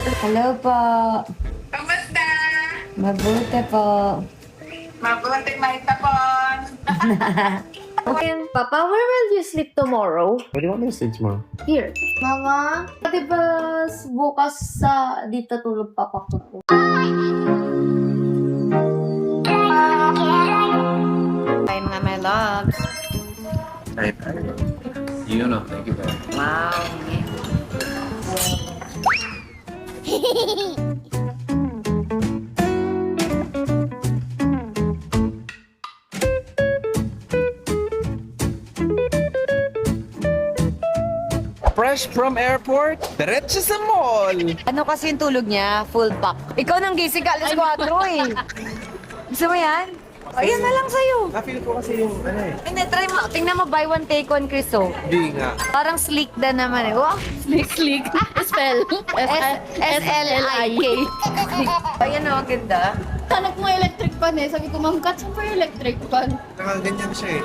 Hello po. Kamusta? Mabuti po. Mabuti may tapon. Okay, Papa, where will you sleep tomorrow? What do you want me to sleep tomorrow? Here. Mama, di ba bukas sa dito tulog papa ko po? Hi mga my loves. You know, thank you, man. Wow. Fresh from airport, diretso sa mall. Ano kasi yung tulog niya? Full pack. Ikaw nang gising ka alas 4 eh. Gusto mo yan? Ayan na lang sa'yo. Na-feel ko kasi yung ano eh. Hindi, try mo. Tingnan mo, buy one, take one, Chris, oh. Di nga. Parang sleek na naman eh. Wow. Sleek. Spell. S-L-I-K. Ayan o, ang ganda. Hanap mo electric fan eh. Sabi ko, Ma'am Kat, saan pa yung electric fan? Nakaganyan siya eh.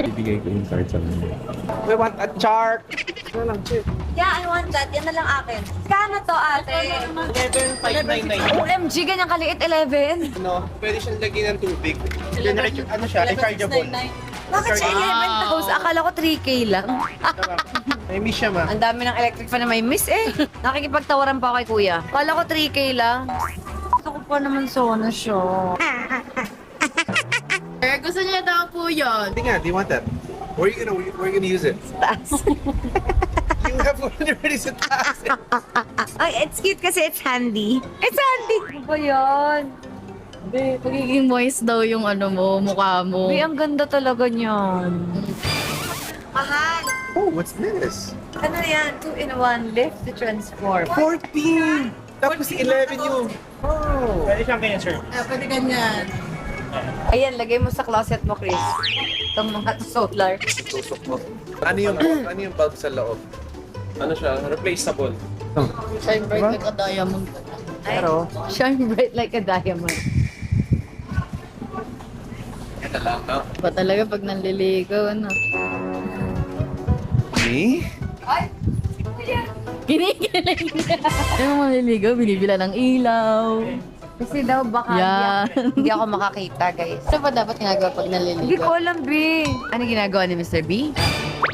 Ibigay ko yung card sa mga. We want a chart. Ano lang, chip. Yeah, I want that. Yan na lang akin. Kano to, ate? 11,599. OMG, ganyang kaliit, 11. No, pwede siyang lagyan ng tubig. Ano siya, rechargeable. Bakit siya 11,000? Akala ko 3K lang. May miss siya, ma. Ang dami ng electric fan na may miss eh. Nakikipagtawaran pa ako kay kuya. Akala ko 3K lang. Gusto ko pa naman sana siya. Gusto niya daw po yun. Hindi nga, do you want that? Where are you gonna use it? Taas. You have one already sa taas. Ay, it's cute kasi it's handy. It's handy. Ano ba yan? Pagiging moist daw yung ano mo, mukha mo. Uy, ang ganda talaga niyan. Mahal. Oh, what's this? Ano yan? 2-in-1 lift to transform. 14! Tapos 11 yung... Oh. Pwede siyang ganyan, sir. Pwede ganyan. Ayan, lagay mo sa closet mo, Chris. Itong mga solar. Tusok mo. Ano yung bulb sa loob? Ano siya? Replaceable. Shine bright like a diamond. Pero, shine bright like a diamond. Yan na lang, no? Ba talaga pag nanliligaw, ano? Me? Kinikilig. Yung manliligaw, binibila ng ilaw. Kasi daw baka Yan. hindi ako makakita, guys. Ano ba dapat ginagawa pag Hindi ko nanliligaw? alam, B. Ano ginagawa ni Mr. B?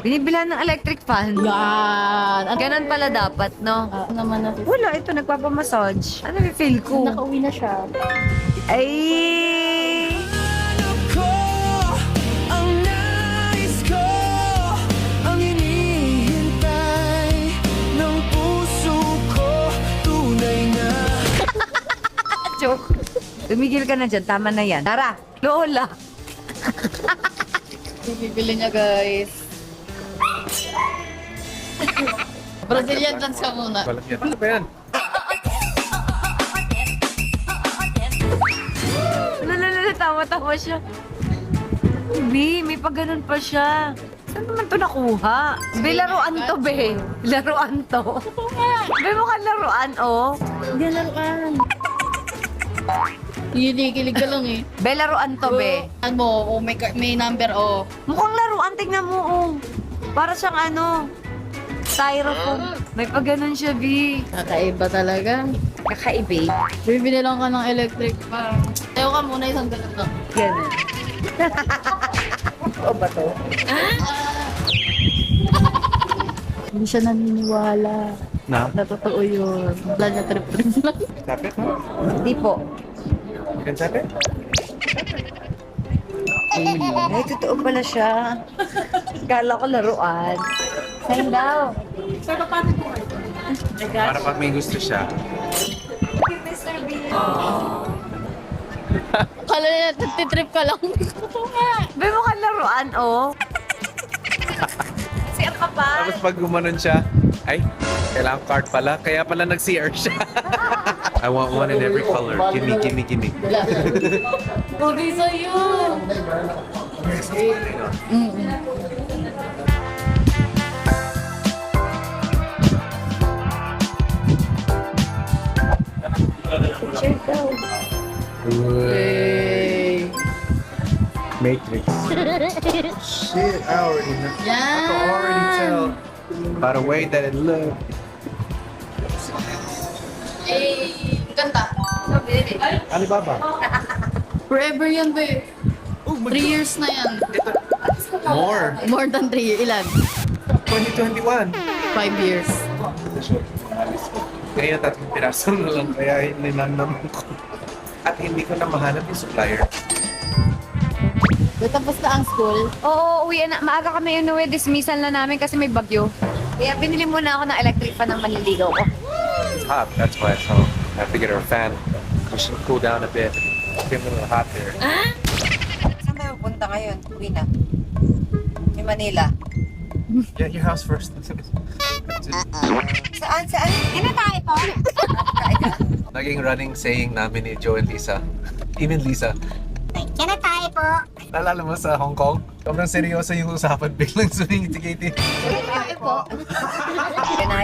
Binibilan ng electric fan. Yan! Ano Ganon pala dapat, no? naman na? Wala, ito, nagpapamassage. Ano yung feel ko? Nakauwi na siya. Ay! Ang nais ko, ang hinihintay ng puso ko, tunay na. Joke. Tumigil ka na dyan. Tama na yan. Tara! Lola! Bibili niya, guys. Brazilian dance ka muna. Walang yan. Ano ba yan? Lalalala, tawa-tawa siya. B, may pag ganun pa siya. Saan naman to nakuha? Be, laruan to, be. Laruan to. Be, mukhang laruan, oh. Hindi laruan. Kinikilig ka lang eh. Be, laruan to, be. Ano mo, oh, may number, oh. Mukhang laruan, tingnan mo, oh. Para siyang ano, styrofoam. May pag ganun siya, B. Kakaiba talaga. Kakaiba. Bibili lang ka ng electric fan. Tayo ka muna isang dalag na. Ganun. O ba to? Hindi siya naniniwala. Na? Na totoo yun. Wala niya trip-trip lang. Tap it? Hindi po. You can tap it? Ay, totoo pala siya. Kala ko laruan. Sign daw. Para pag may gusto siya. Mr. B. Kala niya, trip ka lang. Be, mukhang laruan, oh. Kasi ang kapal. Tapos pag gumanon siya, ay, kailangan card pala. Kaya pala nag-CR siya. I want one in every color. Gimme, gimme, gimme. Pogi sa'yo. Picture daw. Hey. Matrix. Shit, I already know. I can already Yan. tell by the way that it looked. Ganda. Alibaba. Forever yan, babe. 3 years na yan. More. More than 3 years. Ilan? 2021. 5 years. Ngayon, 3 piraso na lang kaya ninanam ko. At hindi ko na mahanap yung supplier. Tapos na ang school. Oo, uwi na. Maaga kami inuwi. Dismissal na namin kasi may bagyo. Kaya binili muna ako ng electric fan ng manliligaw ko. It's hot, that's why. So I have to get her a fan. We should cool down a bit. It's getting a little hot there. Saan tayo punta ngayon? Uwi na. May Manila. Yeah, your house first. Saan? Ano tayo po? Naging running saying namin ni Joe and Lisa. Even Lisa. Can tayo po? Naalala mo sa Hong Kong? Sobrang seryoso yung usapan. Biglang sumingiti-kiti.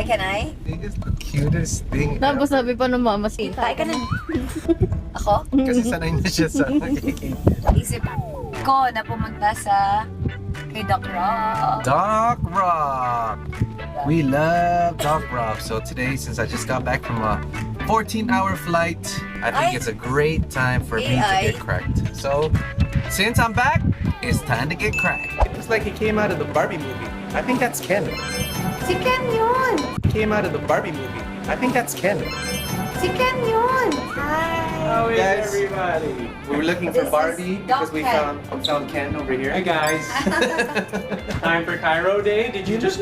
Can I? It's the cutest thing. Tapos sabi pa ng mama, Tayo ka na. Ako? Kasi sanay na siya sa nakikita. Isip ko na pumunta sa kay Doc Rock. Doc Rock! We love Doc Rock. So today, since I just got back from a 14-hour flight, I think it's a great time for me to get cracked. So, since I'm back, it's time to get cracked. It looks like he came out of the Barbie movie. I think that's Ken. Si Ken yun! He came out of the Barbie movie. I think that's Ken. Si Ken yun! Hi! How is Guys. everybody? We were looking for This is Barbie because Doc we Ken. found Ken over here. Hi guys. Time for Cairo Day. Did you just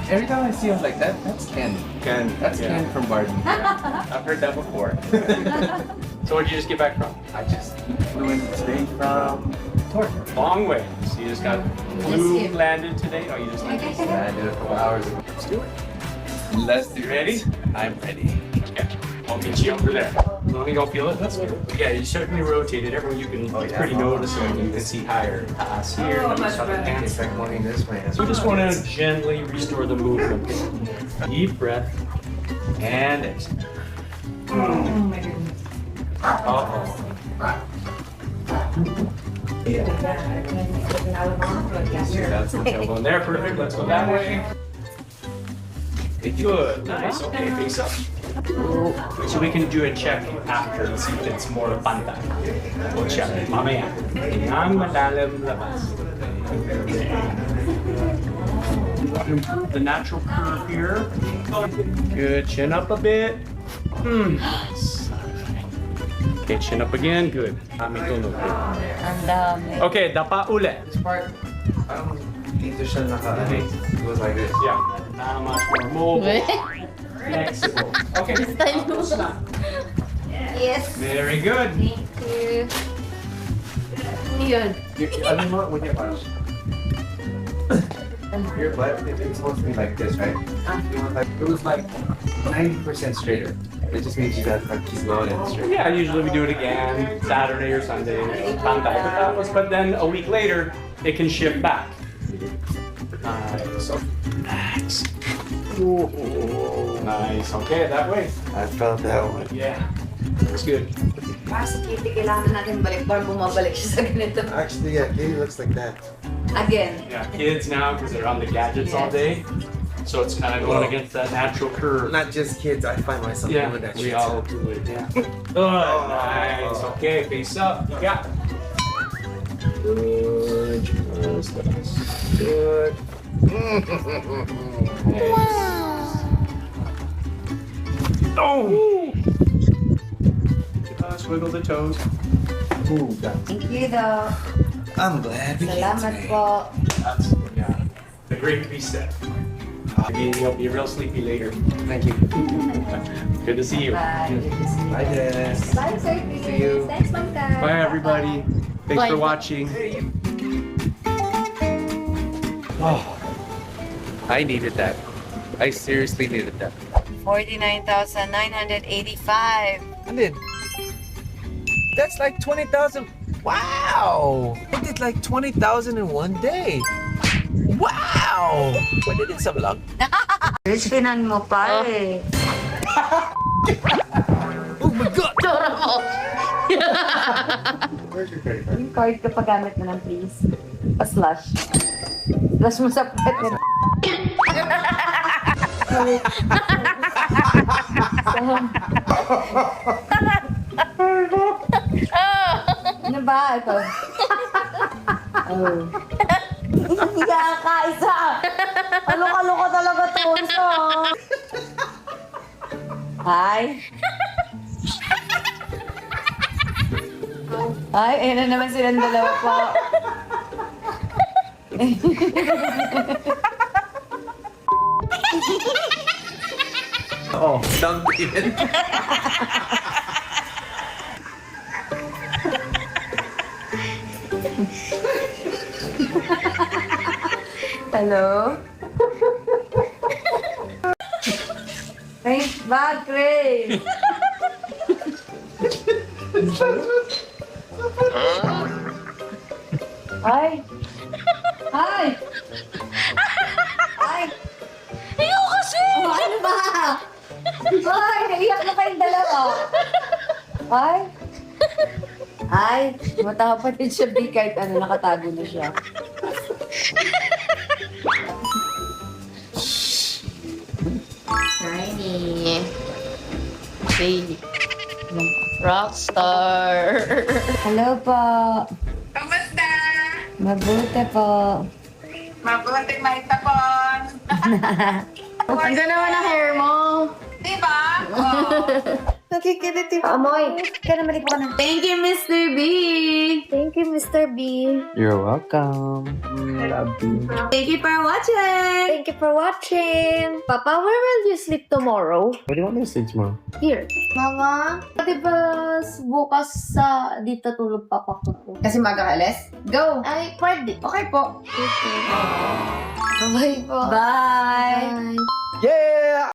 Every time I see him like that, that's Ken. Ken? That's Yeah. Ken from Barbie. I've heard that before. So where did you just get back from? I just flew in today from Torque. Long way. So you just got flew landed today. Oh, you just landed. I did it a couple hours ago. Let's do it. Let's do it. Ready? I'm ready. Okay. I'll meet you over there. Let me go feel it. That's good. Yeah, you certainly rotated. Everyone, you can. It's pretty noticeable. You can see higher. Pass here. It's like going this way. So we just want to gently restore the movement. Deep breath and exhale. Uh-oh. That's the tail going there. Perfect. Let's go that way. Good. Nice. Okay, face up. So we can do a check after and see if it's more pantay. We'll check. Mamaya. Ang malalim labas. The natural curve here. Good. Chin up a bit. Nice. Okay, chin up again. Good. Kami tunog. Ang dami. Okay, dapa ule. This part, dito siya naka-ano. It was like this. Yeah. Now much more mobile. Flexible. Okay. Tapos na. Yes. Very good. Thank you. Ano yun? Alam mo, with your butt. Your butt, it's supposed to be like this, right? You want like, it was like 90% straighter. It just means you gotta keep going and straight. Yeah, usually we do it again Saturday or Sunday. Pantay. But then a week later, it can shift back. Nice. Nice. Nice. Okay, that way. I felt that one. Yeah. That's good. Para sa Kitty, kailangan natin balik para bumabalik siya sa ganito. Actually, yeah, Katie looks like that. Again. Yeah, kids now, because they're on the gadgets all day. So it's kind of going against that natural curve. Not just kids, I find myself Yeah, doing that we shit. all do it. Yeah. Good. Nice. Okay, face up. You got it. Good. Good. Nice. Oh! Swiggle the toes. Ooh, that. Thank you, though. I'm glad we came Salamat today. po. That's, yeah, the great reset. You'll be real sleepy later. Thank you. Good to see you. Bye. Good to see you. Bye, Jess. Bye, Sir Chris. See you. Thanks, Ma'am Kat. Bye, everybody. Thanks Bye. for watching. Oh, I needed that. I seriously needed that. 49,985. And then, that's like 20,000. Wow! I did like 20,000 in one day. Wow! Pwede din sa vlog. Pinan mo pa eh. Oh my God! Tsura mo. Where's your credit card? Yung card ka pagamit mo lang, please. Pa-slash. Slash mo sa pet. Ano ba? Ito. Oh. Yaka, isa. Alok-alok talaga to. Isa. Hi. Ay, ayun na naman silang dalawa po. Oh, don't even. Hello? Thanks back, Grace. Hi. Hi. Hi. Ayaw kasi! Oh, ano ba? Ay, naiyak na kayong dalawa. Ay. Ay, matawa pa din siya, B, kahit ano, nakatago na siya. Tiny. Baby. Rockstar. Hello po. Kamusta? Mabuti po. Mabuti may tapon. Ang ganda naman ang hair mo. Diba? Oh. Nakikilit yung Amoy, kaya naman ko na. Thank you, Mr. B. Thank you, Mr. B. You're welcome. Love you. Thank you for watching. Thank you for watching. Papa, where will you sleep tomorrow? What do you want me to say tomorrow? Here. Mama, di ba bukas sa dito tulog papa ko? Kasi mag-aalis? Go! Ay, pwede. Okay po. Bye po. Bye! Bye. Yeah!